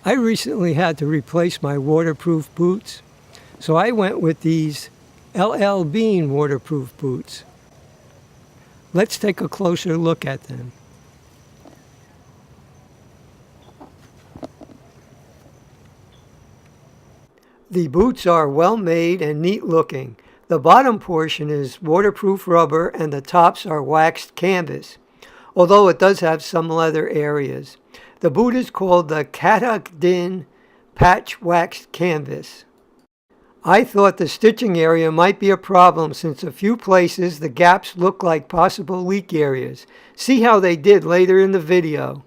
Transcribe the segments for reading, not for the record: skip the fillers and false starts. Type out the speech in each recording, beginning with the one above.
I recently had to replace my waterproof boots, so I went with these LL Bean waterproof boots. Let's take a closer look at them. The boots are well made and neat looking. The bottom portion is waterproof rubber and the tops are waxed canvas, although it does have some leather areas. The boot is called the Katak Din Patch Waxed Canvas. I thought the stitching area might be a problem since a few places the gaps look like possible leak areas. See how they did later in the video.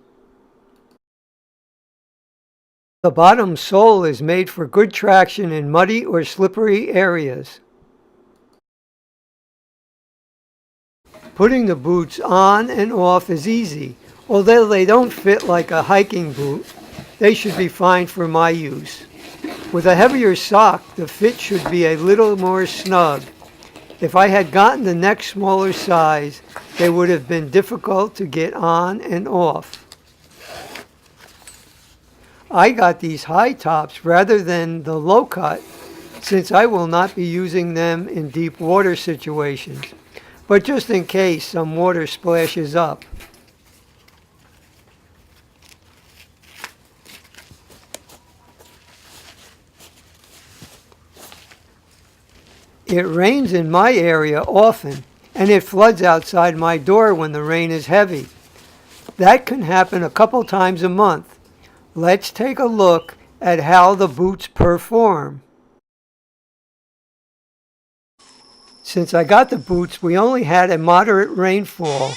The bottom sole is made for good traction in muddy or slippery areas. Putting the boots on and off is easy. Although they don't fit like a hiking boot, they should be fine for my use. With a heavier sock, the fit should be a little more snug. If I had gotten the next smaller size, they would have been difficult to get on and off. I got these high tops rather than the low cut since I will not be using them in deep water situations, but just in case some water splashes up. It rains in my area often, and it floods outside my door when the rain is heavy. That can happen a couple times a month. Let's take a look at how the boots perform. Since I got the boots, we only had a moderate rainfall.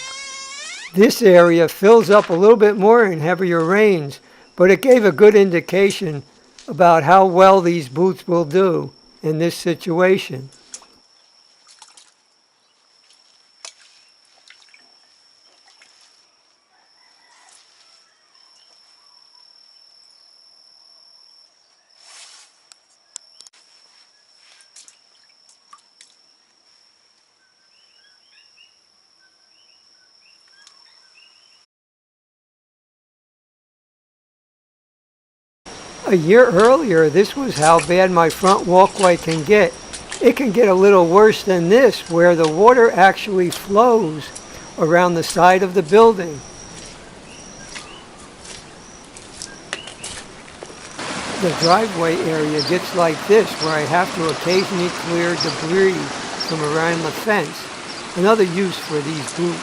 This area fills up a little bit more in heavier rains, but it gave a good indication about how well these boots will do in this situation. A year earlier, this was how bad my front walkway can get. It can get a little worse than this, where the water actually flows around the side of the building. The driveway area gets like this, where I have to occasionally clear debris from around the fence. Another use for these boots.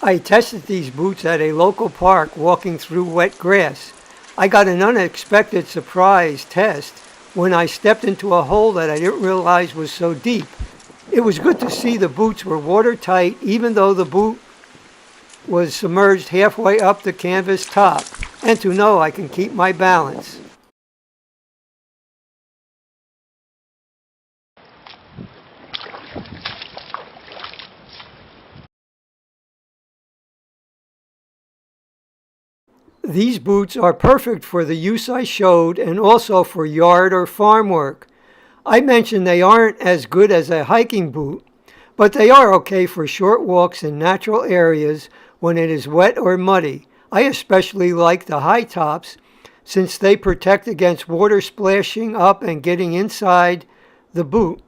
I tested these boots at a local park walking through wet grass. I got an unexpected surprise test when I stepped into a hole that I didn't realize was so deep. It was good to see the boots were watertight even though the boot was submerged halfway up the canvas top, and to know I can keep my balance. These boots are perfect for the use I showed and also for yard or farm work. I mentioned they aren't as good as a hiking boot, but they are okay for short walks in natural areas when it is wet or muddy. I especially like the high tops since they protect against water splashing up and getting inside the boot.